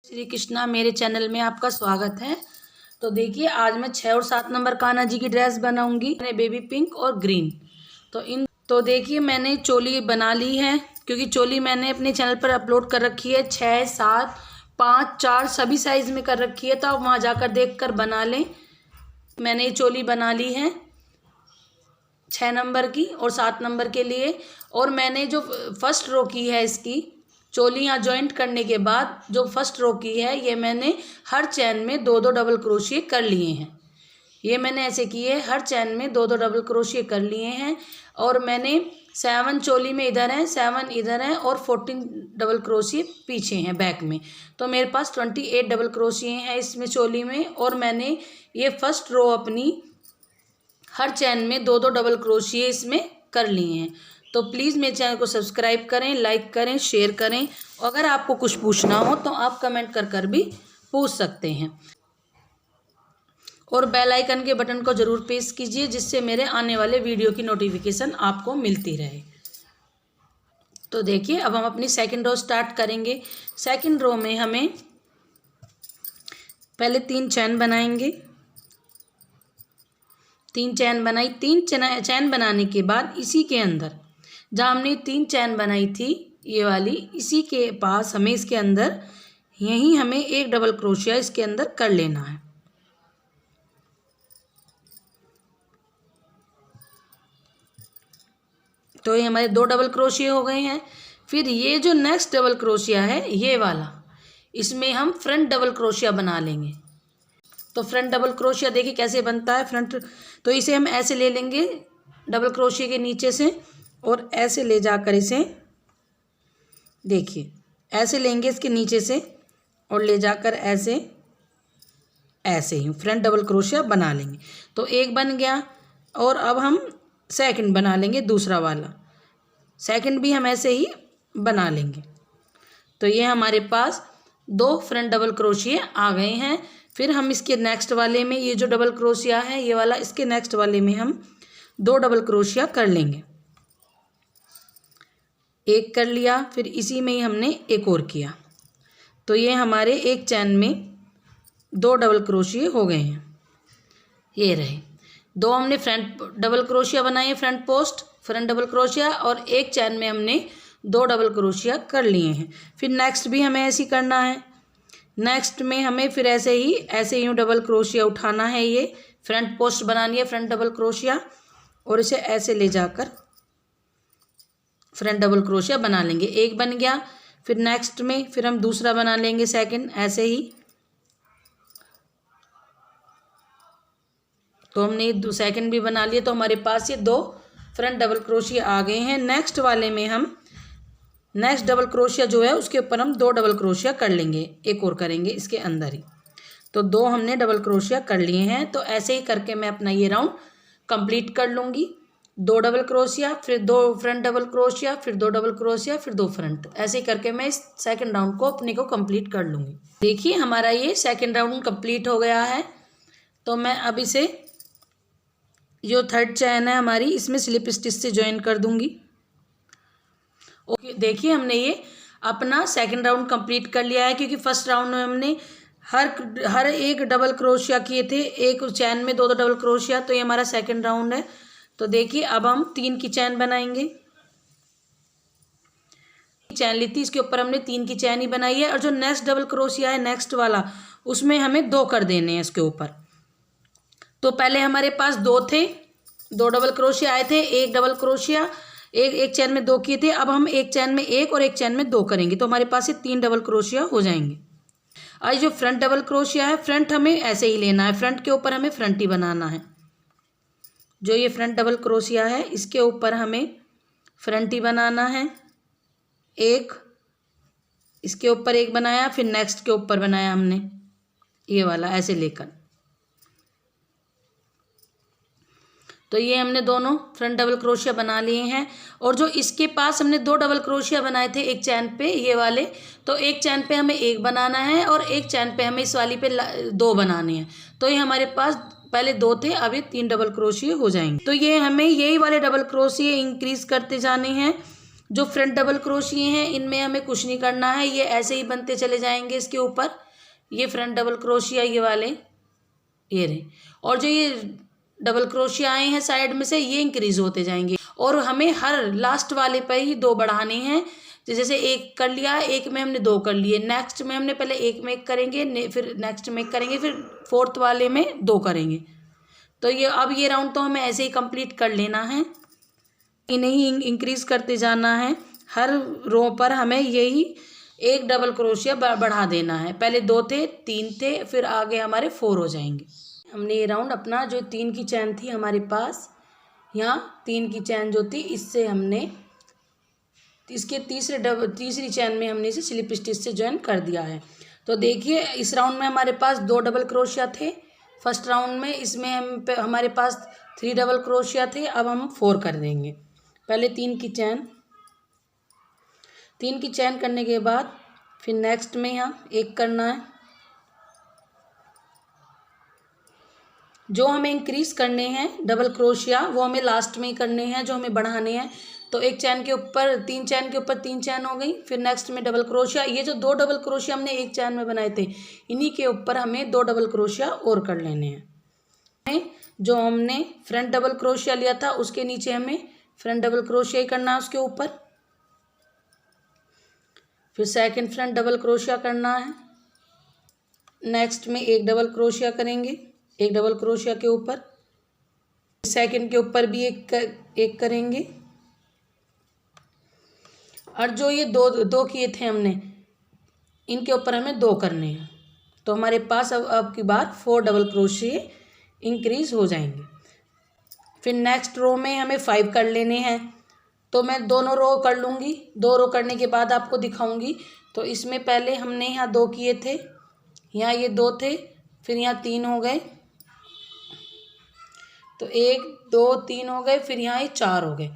श्री कृष्णा, मेरे चैनल में आपका स्वागत है। तो देखिए, आज मैं 6 और 7 नंबर कान्हा जी की ड्रेस बनाऊंगी। मैंने बेबी पिंक और ग्रीन। तो देखिए, मैंने चोली बना ली है, क्योंकि चोली मैंने अपने चैनल पर अपलोड कर रखी है। 6, 7, 5, 4 सभी साइज में कर रखी है, तो आप वहाँ जाकर देख कर बना लें। मैंने ये चोली बना ली है 6 नंबर की और 7 नंबर के लिए। और मैंने जो फर्स्ट रो की है इसकी चोलियाँ जॉइंट करने के बाद जो फर्स्ट रो की है, ये मैंने हर चैन में 2-2 डबल क्रोशिए कर लिए हैं। ये मैंने ऐसे किए, हर चैन में 2-2 डबल क्रोशिए कर लिए हैं। और मैंने 7 चोली में इधर है, 7 इधर है और 14 डबल क्रोशिए पीछे हैं बैक में। तो मेरे पास 28 डबल क्रोशिए हैं इसमें चोली में। और मैंने ये फर्स्ट रो अपनी हर चैन में 2-2 डबल क्रोशिए इसमें कर लिए हैं। तो प्लीज़ मेरे चैनल को सब्सक्राइब करें, लाइक करें, शेयर करें। अगर आपको कुछ पूछना हो तो आप कमेंट कर भी पूछ सकते हैं। और बेल आइकन के बटन को ज़रूर प्रेस कीजिए, जिससे मेरे आने वाले वीडियो की नोटिफिकेशन आपको मिलती रहे। तो देखिए, अब हम अपनी सेकंड रो स्टार्ट करेंगे। सेकंड रो में हमें पहले 3 चैन बनाएंगे। 3 चैन बनाई। 3 चैन बनाने के बाद इसी के अंदर जहाँ हमने 3 चैन बनाई थी, ये वाली, इसी के पास हमें इसके अंदर यहीं हमें 1 डबल क्रोशिया इसके अंदर कर लेना है। तो ये हमारे 2 डबल क्रोशिया हो गए हैं। फिर ये जो नेक्स्ट डबल क्रोशिया है, ये वाला, इसमें हम फ्रंट डबल क्रोशिया बना लेंगे। तो फ्रंट डबल क्रोशिया देखिए कैसे बनता है फ्रंट। तो इसे हम ऐसे ले लेंगे डबल क्रोशिया के नीचे से, और ऐसे ले जाकर इसे देखिए ऐसे लेंगे इसके नीचे से, और ले जाकर ऐसे ऐसे ही फ्रंट डबल क्रोशिया बना लेंगे। तो एक बन गया। और अब हम सेकंड बना लेंगे, दूसरा वाला सेकंड भी हम ऐसे ही बना लेंगे। तो ये हमारे पास 2 फ्रंट डबल क्रोशिया आ गए हैं। फिर हम इसके नेक्स्ट वाले में, ये जो डबल क्रोशिया है ये वाला, इसके नेक्स्ट वाले में हम 2 डबल क्रोशिया कर लेंगे। एक कर लिया, फिर इसी में ही हमने एक और किया। तो ये हमारे एक चैन में 2 डबल क्रोशिया हो गए हैं। ये रहे 2 हमने फ्रंट डबल क्रोशिया बनाए, front post front double crochet, और एक चैन में हमने 2 डबल क्रोशिया कर लिए हैं। फिर नेक्स्ट भी हमें ऐसे ही करना है। नेक्स्ट में हमें फिर ऐसे ही डबल क्रोशिया उठाना है। ये फ्रंट पोस्ट बनानी है, फ्रंट डबल क्रोशिया, और इसे ऐसे ले जाकर फ्रंट डबल क्रोशिया बना लेंगे। एक बन गया। फिर नेक्स्ट में फिर हम दूसरा बना लेंगे सेकंड, ऐसे ही। तो हमने सेकंड भी बना लिया। तो हमारे पास ये 2 फ्रंट डबल क्रोशिया आ गए हैं। नेक्स्ट वाले में हम नेक्स्ट डबल क्रोशिया जो है उसके ऊपर हम 2 डबल क्रोशिया कर लेंगे, एक और करेंगे इसके अंदर ही। तो 2 हमने डबल क्रोशिया कर लिए हैं। तो ऐसे ही करके मैं अपना ये राउंड कंप्लीट कर लूँगी। 2 डबल क्रोशिया, फिर 2 फ्रंट डबल क्रोशिया, फिर 2 डबल क्रोशिया, फिर 2 फ्रंट। ऐसे ही करके मैं इस सेकंड राउंड को अपने को कंप्लीट कर लूँगी। देखिए, हमारा ये सेकंड राउंड कंप्लीट हो गया है। तो मैं अब इसे जो थर्ड चैन है हमारी, इसमें स्लिप स्टिच से ज्वाइन कर दूंगी। ओके, देखिए हमने ये अपना सेकंड राउंड कंप्लीट कर लिया है, क्योंकि फर्स्ट राउंड में हमने हर एक डबल क्रोशिया किए थे, एक चैन में 2-2 डबल क्रोशिया। तो ये हमारा सेकंड राउंड है। तो देखिए, अब हम 3 की चैन बनाएंगे। चैन ली थी, इसके ऊपर हमने 3 की चैन ही बनाई है। और जो नेक्स्ट डबल क्रोशिया है नेक्स्ट वाला, उसमें हमें 2 कर देने हैं इसके ऊपर। तो पहले हमारे पास 2 थे, 2 डबल क्रोशिया आए थे, एक डबल क्रोशिया, एक चैन में 2 किए थे। अब हम एक चैन में 1 और एक चैन में 2 करेंगे। तो हमारे पास ये 3 डबल क्रोशिया हो जाएंगे। आज जो फ्रंट डबल क्रोशिया है, फ्रंट हमें ऐसे ही लेना है, फ्रंट के ऊपर हमें फ्रंट ही बनाना है। जो ये फ्रंट डबल क्रोशिया है इसके ऊपर हमें फ्रंट ही बनाना है। एक इसके ऊपर एक बनाया, फिर नेक्स्ट के ऊपर बनाया हमने ये वाला, ऐसे लेकर। तो ये हमने दोनों फ्रंट डबल क्रोशिया बना लिए हैं। और जो इसके पास हमने 2 डबल क्रोशिया बनाए थे एक चैन पे, ये वाले, तो एक चैन पे हमें 1 बनाना है और एक चैन पे हमें इस वाली पे 2 बनाने हैं। तो ये हमारे पास पहले 2 थे, अब ये 3 डबल क्रोशिया हो जाएंगे। तो ये हमें यही वाले डबल क्रोशिया इंक्रीज करते जाने हैं। जो फ्रंट डबल क्रोशिये हैं इनमें हमें कुछ नहीं करना है, ये ऐसे ही बनते चले जाएंगे इसके ऊपर। ये फ्रंट डबल क्रोशिया ये वाले ये रहे, और जो ये डबल क्रोशिया आए हैं साइड में से ये इंक्रीज होते जाएंगे, और हमें हर लास्ट वाले पर ही 2 बढ़ाने हैं। जैसे एक कर लिया, एक में हमने 2 कर लिए, नेक्स्ट में हमने पहले एक में 1 करेंगे, फिर नेक्स्ट में 1 करेंगे, फिर फोर्थ वाले में 2 करेंगे। तो ये अब ये राउंड तो हमें ऐसे ही कंप्लीट कर लेना है, इन्हें ही इंक्रीज करते जाना है। हर रो पर हमें यही एक डबल क्रोशिया बढ़ा देना है। पहले 2 थे, 3 थे, फिर आगे हमारे 4 हो जाएंगे। हमने ये राउंड अपना जो 3 की चैन थी हमारे पास, यहाँ 3 की चैन जो थी इससे हमने इसके तीसरी चैन में हमने इसे स्लिप स्टिच से ज्वाइन कर दिया है। तो देखिए इस राउंड में हमारे पास 2 डबल क्रोशिया थे फर्स्ट राउंड में, इसमें हमारे पास 3 डबल क्रोशिया थे। अब हम 4 कर देंगे। पहले 3 की चैन करने के बाद फिर नेक्स्ट में यहाँ 1 करना है। जो हमें इंक्रीज करने हैं डबल क्रोशिया वो हमें लास्ट में ही करने हैं, जो हमें बढ़ाने हैं। तो 1 चैन के ऊपर 3 चैन के ऊपर 3 चैन हो गई, फिर नेक्स्ट में डबल क्रोशिया। ये जो 2 डबल क्रोशिया हमने 1 चैन में बनाए थे, इन्हीं के ऊपर हमें 2 डबल क्रोशिया और कर लेने हैं। जो हमने फ्रंट डबल क्रोशिया लिया था उसके नीचे हमें फ्रंट डबल क्रोशिया ही करना है उसके ऊपर, फिर सेकंड फ्रंट डबल क्रोशिया करना है। नेक्स्ट में 1 डबल क्रोशिया करेंगे, 1 डबल क्रोशिया के ऊपर, सेकंड के ऊपर भी एक करेंगे। और जो ये दो किए थे हमने, इनके ऊपर हमें 2 करने हैं। तो हमारे पास अब की बार 4 डबल क्रोशिये इंक्रीज हो जाएंगे। फिर नेक्स्ट रो में हमें 5 कर लेने हैं। तो मैं दोनों रो कर लूँगी, 2 रो करने के बाद आपको दिखाऊंगी। तो इसमें पहले हमने यहाँ 2 किए थे, यहाँ ये 2 थे, फिर यहाँ 3 हो गए, तो 1 2 3 हो गए, फिर यहाँ ये 4 हो गए,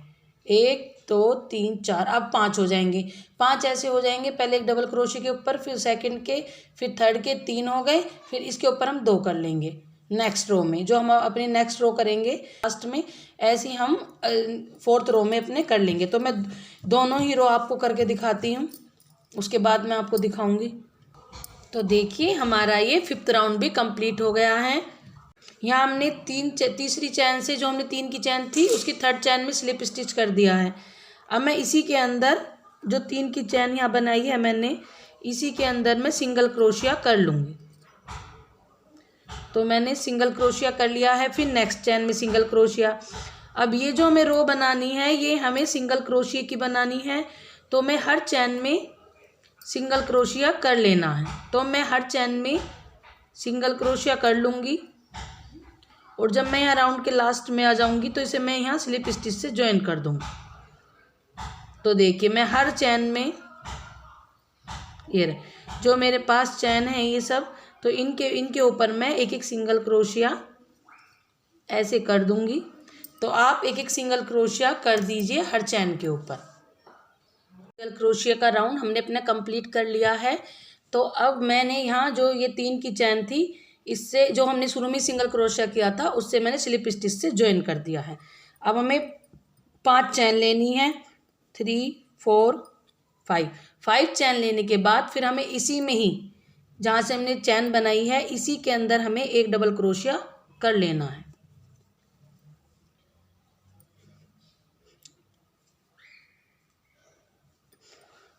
1 2 3 4, अब 5 हो जाएंगे। 5 ऐसे हो जाएंगे, पहले 1 डबल क्रोशिया के ऊपर, फिर सेकंड के, फिर थर्ड के 3 हो गए, फिर इसके ऊपर हम 2 कर लेंगे नेक्स्ट रो में, जो हम अपनी नेक्स्ट रो करेंगे लास्ट में। ऐसे ही हम 4th रो में अपने कर लेंगे। तो मैं दोनों ही रो आपको करके दिखाती हूँ, उसके बाद मैं आपको दिखाऊंगी। तो देखिए हमारा ये 5th राउंड भी कंप्लीट हो गया है। यहाँ हमने तीसरी चैन से, जो हमने 3 की चैन थी उसकी 3rd चैन में स्लिप स्टिच कर दिया है। अब मैं इसी के अंदर जो 3 की चैन यहाँ बनाई है मैंने, इसी के अंदर मैं सिंगल क्रोशिया कर लूँगी। तो मैंने सिंगल क्रोशिया कर लिया है, फिर नेक्स्ट चैन में सिंगल क्रोशिया। अब ये जो हमें रो बनानी है ये हमें सिंगल क्रोशिया की बनानी है, तो मैं हर चैन में सिंगल क्रोशिया कर लेना है। तो मैं हर चैन में सिंगल क्रोशिया कर लूँगी, और जब मैं यहाँ राउंड के लास्ट में आ जाऊँगी तो इसे मैं यहाँ स्लिप स्टिच से ज्वाइन कर दूँगी। तो देखिए मैं हर चैन में, ये रहे जो मेरे पास चैन है ये सब, तो इनके ऊपर मैं 1 सिंगल क्रोशिया ऐसे कर दूँगी। तो आप 1 सिंगल क्रोशिया कर दीजिए हर चैन के ऊपर। सिंगल क्रोशिया का राउंड हमने अपना कंप्लीट कर लिया है। तो अब मैंने यहाँ जो ये 3 की चैन थी, इससे जो हमने शुरू में सिंगल क्रोशिया किया था उससे मैंने स्लिप स्टिच से ज्वाइन कर दिया है। अब हमें 5 चैन लेनी है, 3 4 5 चैन लेने के बाद फिर हमें इसी में ही जहाँ से हमने चैन बनाई है इसी के अंदर हमें 1 डबल क्रोशिया कर लेना है।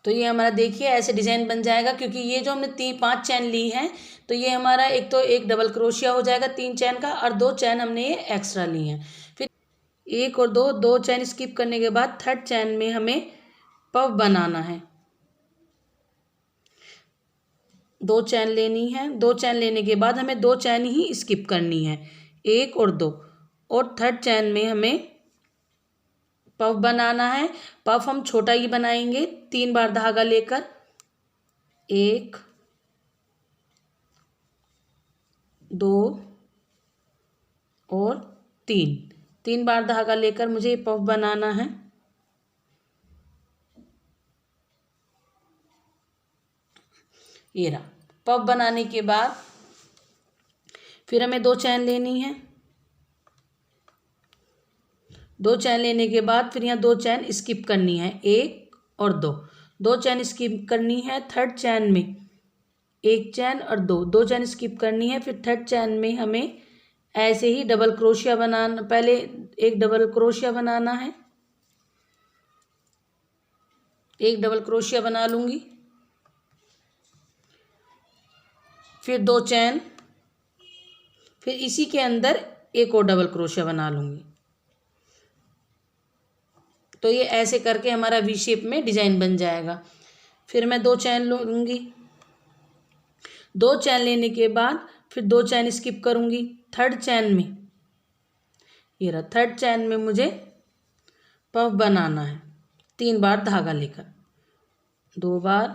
तो ये हमारा देखिए ऐसे डिज़ाइन बन जाएगा, क्योंकि ये जो हमने 5 चैन ली हैं तो ये हमारा एक तो 1 डबल क्रोशिया हो जाएगा 3 चैन का, और 2 चैन हमने ये एक्स्ट्रा ली हैं। फिर 1 और 2 चैन स्किप करने के बाद 3rd चैन में हमें पफ बनाना है। 2 चैन लेनी है, 2 चैन लेने के बाद हमें 2 चैन ही स्किप करनी है, 1 और 2, और 3rd चैन में हमें पफ बनाना है। पफ हम छोटा ही बनाएंगे, 3 बार धागा लेकर, 1 2 और 3 बार धागा लेकर मुझे ये पफ बनाना है। ये रहा पफ बनाने के बाद फिर हमें 2 चैन लेनी है, 2 चैन लेने के बाद फिर यहाँ 2 चैन स्किप करनी है, 1 और दो चैन स्किप करनी है। थर्ड चैन में एक चैन और दो चैन स्किप करनी है। फिर थर्ड चैन में हमें ऐसे ही डबल क्रोशिया बनाना, पहले एक डबल क्रोशिया बनाना है, एक डबल क्रोशिया बना लूँगी। फिर 2 चैन, फिर इसी के अंदर एक और डबल क्रोशिया बना लूँगी। तो ये ऐसे करके हमारा वी शेप में डिजाइन बन जाएगा। फिर मैं 2 चैन लूँगी। 2 चैन लेने के बाद फिर 2 चैन स्किप करूँगी। थर्ड चैन में, ये रहा, थर्ड चैन में मुझे पफ बनाना है 3 बार धागा लेकर, 2 बार,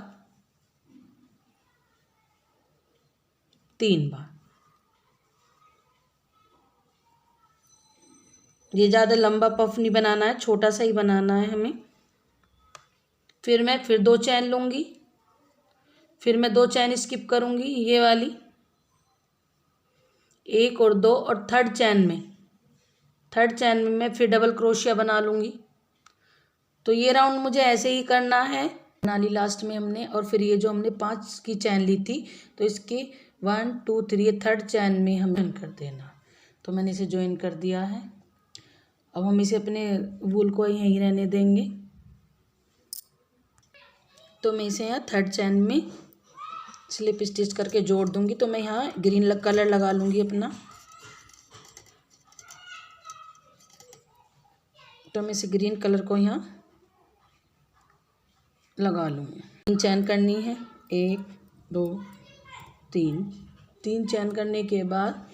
3 बार। ये ज़्यादा लंबा पफ नहीं बनाना है, छोटा सा ही बनाना है हमें। फिर मैं 2 चैन लूँगी। फिर मैं 2 चैन स्किप करूँगी, ये वाली, 1 और 2, और थर्ड चैन में मैं फिर डबल क्रोशिया बना लूँगी। तो ये राउंड मुझे ऐसे ही करना है, बना ली लास्ट में हमने। और फिर ये जो हमने 5 की चैन ली थी, तो इसके 1 2 3 ये थर्ड चैन में हम ज्वाइन कर देना। तो मैंने इसे ज्वाइन कर दिया है। अब हम इसे अपने वूल को यहीं रहने देंगे। तो मैं इसे यहाँ थर्ड चैन में स्लिप स्टिच करके जोड़ दूँगी। तो मैं यहाँ ग्रीन कलर लगा लूँगी अपना। तो मैं इसे ग्रीन कलर को यहाँ लगा लूँगी। 3 चैन करनी है, 1 2 3 चैन करने के बाद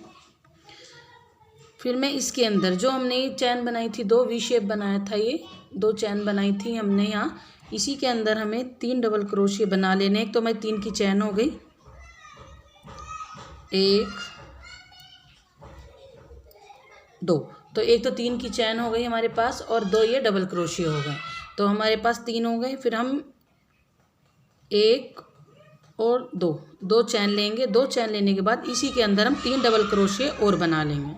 फिर मैं इसके अंदर जो हमने ये चैन बनाई थी, 2 वी शेप बनाया था, ये 2 चैन बनाई थी हमने यहाँ, इसी के अंदर हमें 3 डबल क्रोशिया बना लेने। एक तो मैं 3 की चैन हो गई, 1 2, तो एक तो 3 की चैन हो गई हमारे पास, और 2 ये डबल क्रोशिया हो गए। तो हमारे पास 3 हो गए। फिर हम 1 और 2 चैन लेंगे। 2 चैन लेने के बाद इसी के अंदर हम 3 डबल क्रोशिया और बना लेंगे।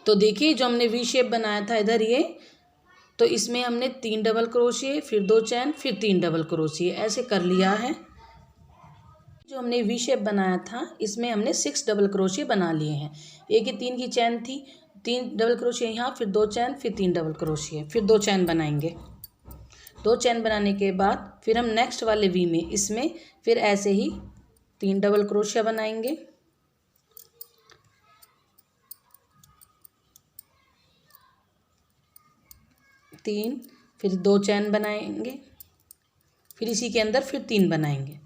तो देखिए जो हमने वी शेप बनाया था इधर ये, तो इसमें हमने 3 डबल क्रोशिया, फिर 2 चैन, फिर 3 डबल क्रोशिया, ऐसे कर लिया है। जो हमने वी शेप बनाया था इसमें हमने 6 डबल क्रोशिया बना लिए हैं। एक ही 3 की चैन थी, 3 डबल क्रोशिया यहाँ, फिर 2 चैन, फिर 3 डबल क्रोशिया, फिर 2 चैन बनाएंगे। 2 चैन बनाने के बाद फिर हम नेक्स्ट वाले वी में इसमें फिर ऐसे ही 3 डबल क्रोशिया बनाएंगे। फिर 2 चैन बनाएंगे, फिर इसी के अंदर फिर 3 बनाएंगे।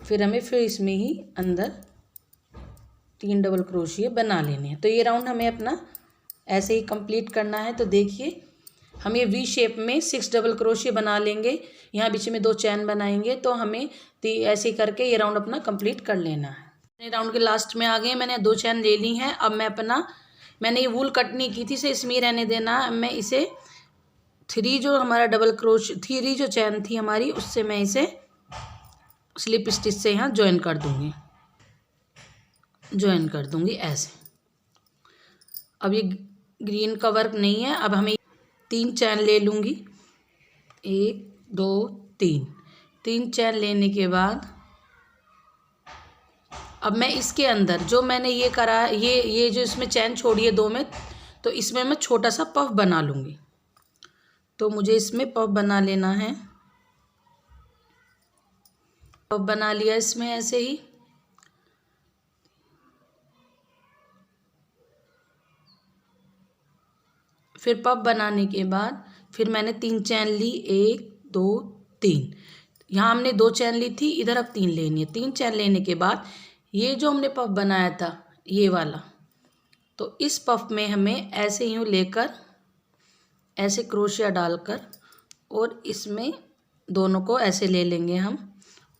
फिर हमें फिर इसमें ही अंदर 3 डबल क्रोशिया बना लेने हैं। तो ये राउंड हमें अपना ऐसे ही कंप्लीट करना है। तो देखिए हम ये वी शेप में 6 डबल क्रोशिया बना लेंगे, यहाँ बीच में 2 चैन बनाएंगे। तो हमें ऐसे ही करके ये राउंड अपना कंप्लीट कर लेना है। राउंड के लास्ट में आ गए, मैंने 2 चैन ले ली हैं। अब मैंने ये वूल कट नहीं की थी, इसे इसमें रहने देना। मैं इसे 3 जो हमारा डबल क्रोशिया 3 जो चैन थी हमारी, उससे मैं इसे स्लिप स्टिच से यहाँ ज्वाइन कर दूँगी ऐसे। अब ये ग्रीन का वर्क नहीं है। अब हमें 3 चैन ले लूँगी, 1 2 3 चैन लेने के बाद अब मैं इसके अंदर जो मैंने ये करा, ये जो इसमें चैन छोड़ी है 2 में, तो इसमें मैं छोटा सा पफ बना लूँगी। तो मुझे इसमें पफ बना लेना है। पफ बना लिया इसमें ऐसे ही। फिर पफ बनाने के बाद फिर मैंने 3 चैन ली, 1 2 3। यहाँ हमने 2 चैन ली थी, इधर अब 3 लेनी है। 3 चैन लेने के बाद ये जो हमने पफ बनाया था ये वाला, तो इस पफ में हमें ऐसे यूँ लेकर ऐसे क्रोशिया डालकर और इसमें दोनों को ऐसे ले लेंगे हम,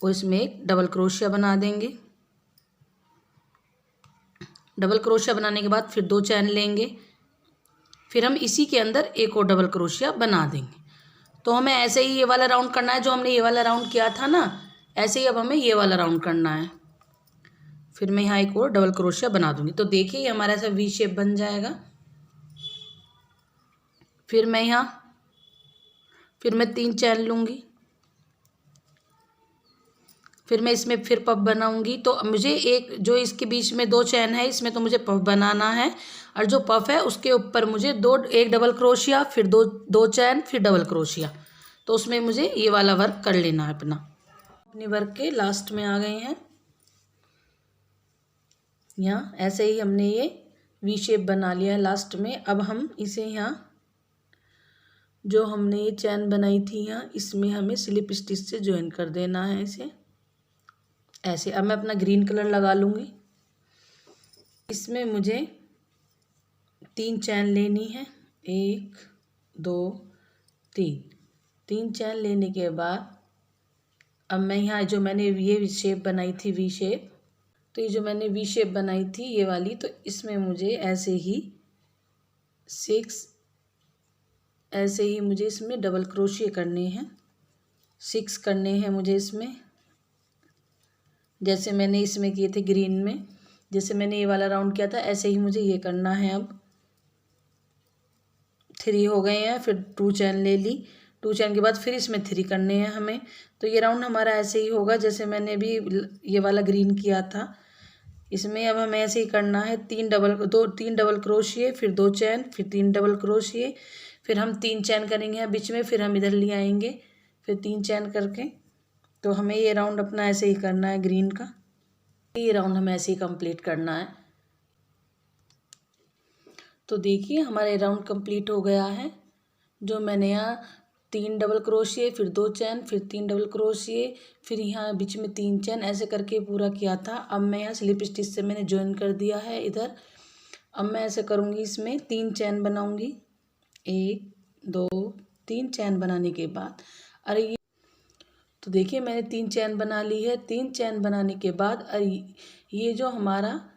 और इसमें एक डबल क्रोशिया बना देंगे। डबल क्रोशिया बनाने के बाद फिर 2 चैन लेंगे, फिर हम इसी के अंदर एक और डबल क्रोशिया बना देंगे। तो हमें ऐसे ही ये वाला राउंड करना है, जो हमने ये वाला राउंड किया था ना, ऐसे ही अब हमें ये वाला राउंड करना है। फिर मैं यहाँ एक और डबल क्रोशिया बना दूंगी। तो देखिए ये हमारा ऐसा वी शेप बन जाएगा। फिर मैं 3 चैन लूँगी। फिर मैं इसमें फिर पफ बनाऊंगी। तो मुझे एक जो इसके बीच में 2 चैन है, इसमें तो मुझे पफ बनाना है, और जो पफ है उसके ऊपर मुझे एक डबल क्रोशिया, फिर दो चैन, फिर डबल क्रोशिया। तो उसमें मुझे ये वाला वर्क कर लेना है अपनी वर्क के लास्ट में आ गए हैं। यहाँ ऐसे ही हमने ये वी शेप बना लिया है लास्ट में। अब हम इसे यहाँ जो हमने ये चैन बनाई थी यहाँ, इसमें हमें स्लिप स्टिच से ज्वाइन कर देना है इसे ऐसे। अब मैं अपना ग्रीन कलर लगा लूँगी। इसमें मुझे 3 चैन लेनी है, 1 2 3 चैन लेने के बाद अब मैं यहाँ जो मैंने ये शेप बनाई थी वी शेप, तो ये जो मैंने वी शेप बनाई थी ये वाली, तो इसमें मुझे ऐसे ही मुझे इसमें डबल क्रोशिया करने हैं, 6 करने हैं मुझे इसमें, जैसे मैंने इसमें किए थे ग्रीन में, जैसे मैंने ये वाला राउंड किया था ऐसे ही मुझे ये करना है। अब 3 हो गए हैं, फिर 2 चैन ले ली, 2 चैन के बाद फिर इसमें 3 करने हैं हमें। तो ये राउंड हमारा ऐसे ही होगा जैसे मैंने भी ये वाला ग्रीन किया था। इसमें अब हमें ऐसे ही करना है, 3 डबल क्रोशिए, फिर 2 चैन, फिर 3 डबल क्रोशिए, फिर हम 3 चैन करेंगे बीच में, फिर हम इधर ले आएंगे, फिर 3 चैन करके। तो हमें ये राउंड अपना ऐसे ही करना है ग्रीन का, ये राउंड हमें ऐसे ही कंप्लीट करना है। तो देखिए हमारा राउंड कंप्लीट हो गया है। जो मैंने यहाँ 3 डबल क्रोशिए, फिर 2 चैन, फिर 3 डबल क्रोशिए, फिर यहाँ बीच में 3 चैन ऐसे करके पूरा किया था। अब मैं यहाँ स्लिप स्टिच से मैंने ज्वाइन कर दिया है इधर। अब मैं ऐसे करूँगी, इसमें 3 चैन बनाऊँगी, 1 2 3 चैन बनाने के बाद अरे तो देखिए मैंने 3 चैन बना ली है। 3 चैन बनाने के बाद अरे ये जो हमारा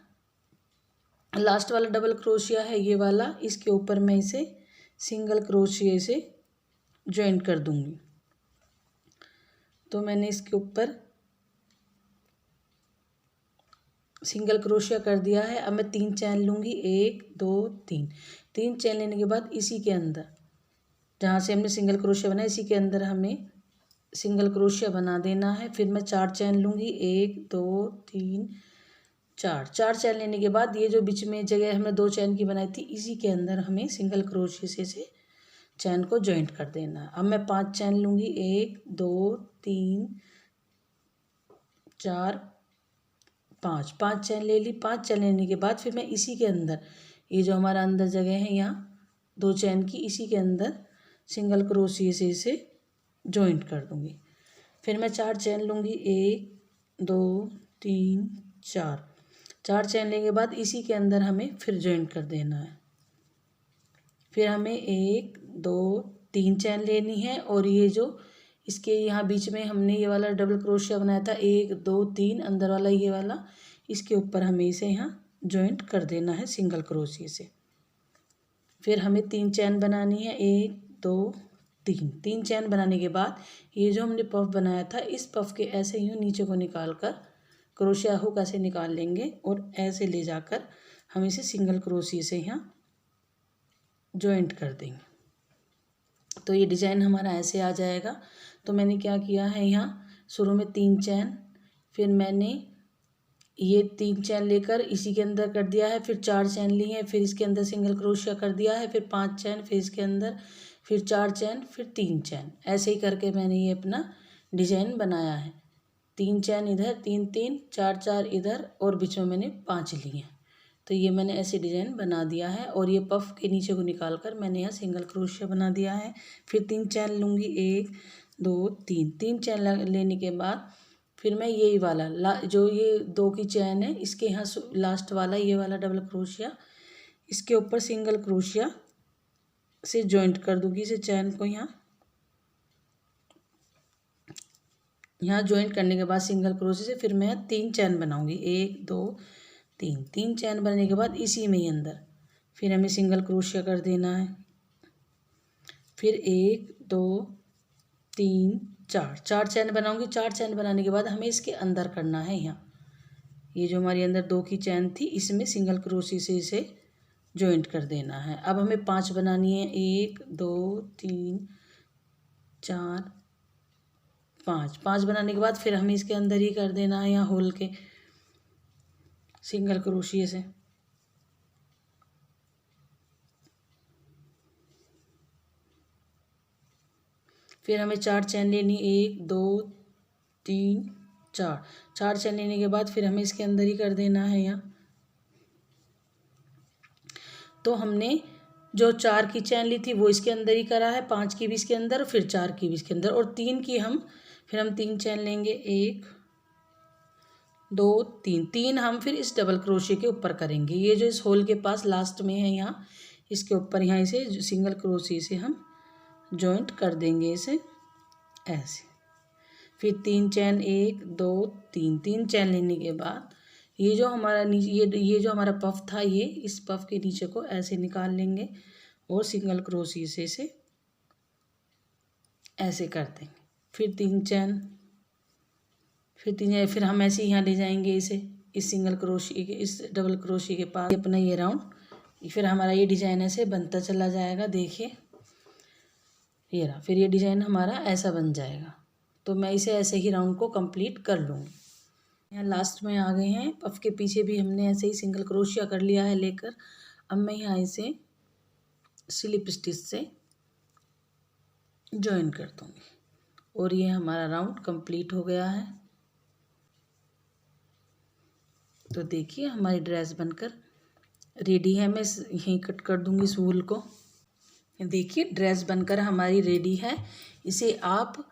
लास्ट वाला डबल क्रोशिया है ये वाला, इसके ऊपर मैं इसे सिंगल क्रोशिया से ज्वाइन कर दूंगी। तो मैंने इसके ऊपर सिंगल क्रोशिया कर दिया है। अब मैं 3 चैन लूँगी, 1 2 3 चैन लेने के बाद इसी के अंदर जहाँ से हमने सिंगल क्रोशिया बनाया इसी के अंदर हमें सिंगल क्रोशिया बना देना है। फिर मैं 4 चैन लूँगी, 1 2 3 4 चैन लेने के बाद ये जो बीच में जगह हमने 2 चैन की बनाई थी इसी के अंदर हमें सिंगल क्रोशिया से चैन को जॉइंट कर देना है। अब मैं 5 चैन लूँगी, 1 2 3 4 5 चैन ले ली। 5 चैन लेने के बाद फिर मैं इसी के अंदर ये जो हमारा अंदर जगह है यहाँ 2 चैन की, इसी के अंदर सिंगल क्रोशिया से इसे जॉइंट कर दूँगी। फिर मैं 4 चैन लूँगी, 1 2 3 4 चैन लेने के बाद इसी के अंदर हमें फिर जॉइंट कर देना है। फिर हमें 1 2 3 चैन लेनी है, और ये जो इसके यहाँ बीच में हमने ये वाला डबल क्रोशिया बनाया था 1 2 3 अंदर वाला ये वाला, इसके ऊपर हमें इसे यहाँ जॉइंट कर देना है सिंगल क्रोशिया से। फिर हमें 3 चैन बनानी है, 1 2 3 चैन बनाने के बाद ये जो हमने पफ बनाया था इस पफ के ऐसे यूँ नीचे को निकाल कर क्रोशिया हुक ऐसे निकाल लेंगे और ऐसे ले जाकर हम इसे सिंगल क्रोशिया से यहाँ जॉइंट कर देंगे। तो ये डिज़ाइन हमारा ऐसे आ जाएगा। तो मैंने क्या किया है, यहाँ शुरू में 3 चैन, फिर मैंने ये 3 चैन लेकर इसी के अंदर कर दिया है, फिर 4 चैन ली है, फिर इसके अंदर सिंगल क्रोशिया कर दिया है, फिर 5 चैन, फिर इसके अंदर फिर 4 चैन, फिर 3 चैन, ऐसे ही करके मैंने ये अपना डिज़ाइन बनाया है। 3 चैन इधर, 3 3 4 4 इधर, और बीच में मैंने 5 लिए हैं। तो ये मैंने ऐसे डिज़ाइन बना दिया है, और ये पफ के नीचे को निकाल कर मैंने यहाँ सिंगल क्रोशिया बना दिया है। फिर 3 चैन लूँगी, 1 2 3 चैन लेने के बाद फिर मैं यही वाला जो ये 2 की चैन है इसके यहाँ लास्ट वाला ये वाला डबल क्रोशिया इसके ऊपर सिंगल क्रोशिया से जॉइंट कर दूँगी इसे चैन को। यहाँ जॉइंट करने के बाद सिंगल क्रोशिया से फिर मैं 3 चैन बनाऊँगी, 1 2 3 चैन बनाने के बाद इसी में ही अंदर फिर हमें सिंगल क्रोशिया कर देना है। फिर 1 2 3 4 4 चैन बनाऊंगी। 4 चैन बनाने के बाद हमें इसके अंदर करना है। यहाँ ये जो हमारी अंदर 2 की चैन थी इसमें सिंगल क्रोशी से इसे जॉइंट कर देना है। अब हमें 5 बनानी है। 1 2 3 4 5 5 बनाने के बाद फिर हमें इसके अंदर ही कर देना है यहाँ होल के सिंगल क्रोशिया से। फिर हमें 4 चैन लेनी। 1 2 3 4 4 चैन लेने के बाद फिर हमें इसके अंदर ही कर देना है यहाँ। तो हमने जो 4 की चैन ली थी वो इसके अंदर ही करा है, 5 की भी इसके अंदर, फिर 4 की भी इसके अंदर, और 3 की हम 3 चैन लेंगे। 1 2 3 3 हम फिर इस डबल क्रोशिया के ऊपर करेंगे। ये जो इस होल के पास लास्ट में है यहाँ इसके ऊपर, यहाँ इसे सिंगल क्रोशिया से हम जॉइंट कर देंगे इसे ऐसे। फिर 3 चैन 1 2 3 3 चैन लेने के बाद ये जो हमारा नीचे ये जो हमारा पफ था ये इस पफ के नीचे को ऐसे निकाल लेंगे और सिंगल क्रोशिया से इसे ऐसे कर देंगे। फिर 3 चैन, फिर हम ऐसे यहाँ ले जाएंगे इसे इस सिंगल क्रोशिया के इस डबल क्रोशिया के पास अपना ये राउंड। फिर हमारा ये डिजाइन ऐसे बनता चला जाएगा। देखिए ये रहा, फिर ये डिजाइन हमारा ऐसा बन जाएगा। तो मैं इसे ऐसे ही राउंड को कंप्लीट कर लूँगी। यहाँ लास्ट में आ गए हैं। पफ के पीछे भी हमने ऐसे ही सिंगल क्रोशिया कर लिया है लेकर। अब मैं यहाँ इसे स्लिप स्टिच से जॉइन कर दूँगी और ये हमारा राउंड कंप्लीट हो गया है। तो देखिए हमारी ड्रेस बनकर रेडी है। मैं यहीं कट कर दूँगी इस वूल को। देखिए ड्रेस बनकर हमारी रेडी है। इसे आप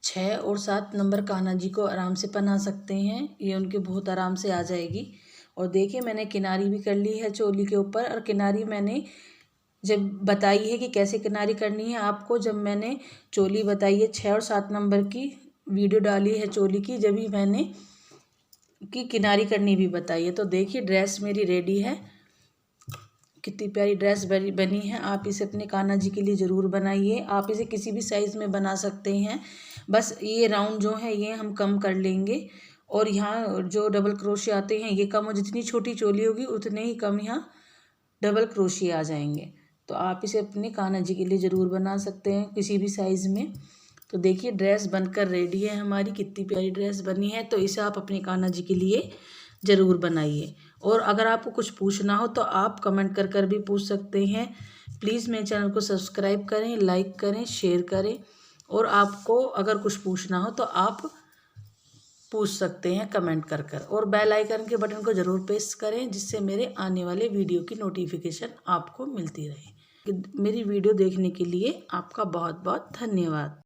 6 और 7 नंबर कान्हा जी को आराम से पहना सकते हैं। ये उनके बहुत आराम से आ जाएगी। और देखिए मैंने किनारी भी कर ली है चोली के ऊपर। और किनारी मैंने जब बताई है कि कैसे किनारी करनी है आपको, जब मैंने चोली बताई है 6 और 7 नंबर की वीडियो डाली है चोली की, जब ही मैंने की किनारी करनी भी बताई है। तो देखिए ड्रेस मेरी रेडी है। कितनी प्यारी ड्रेस बनी है। आप इसे अपने कान्हा जी के लिए ज़रूर बनाइए। आप इसे किसी भी साइज़ में बना सकते हैं। बस ये राउंड जो है ये हम कम कर लेंगे और यहाँ जो डबल क्रोशिया आते हैं ये कम, और जितनी छोटी चोली होगी उतने ही कम यहाँ डबल क्रोशिया आ जाएंगे। तो आप इसे अपने कान्हा जी के लिए ज़रूर बना सकते हैं किसी भी साइज़ में। तो देखिए ड्रेस बनकर रेडी है हमारी। कितनी प्यारी ड्रेस बनी है। तो इसे आप अपने कान्हा जी के लिए ज़रूर बनाइए। और अगर आपको कुछ पूछना हो तो आप कमेंट कर भी पूछ सकते हैं। प्लीज़ मेरे चैनल को सब्सक्राइब करें, लाइक करें, शेयर करें। और आपको अगर कुछ पूछना हो तो आप पूछ सकते हैं कमेंट कर। और बेल आइकन के बटन को ज़रूर प्रेस करें जिससे मेरे आने वाले वीडियो की नोटिफिकेशन आपको मिलती रहे। मेरी वीडियो देखने के लिए आपका बहुत बहुत धन्यवाद।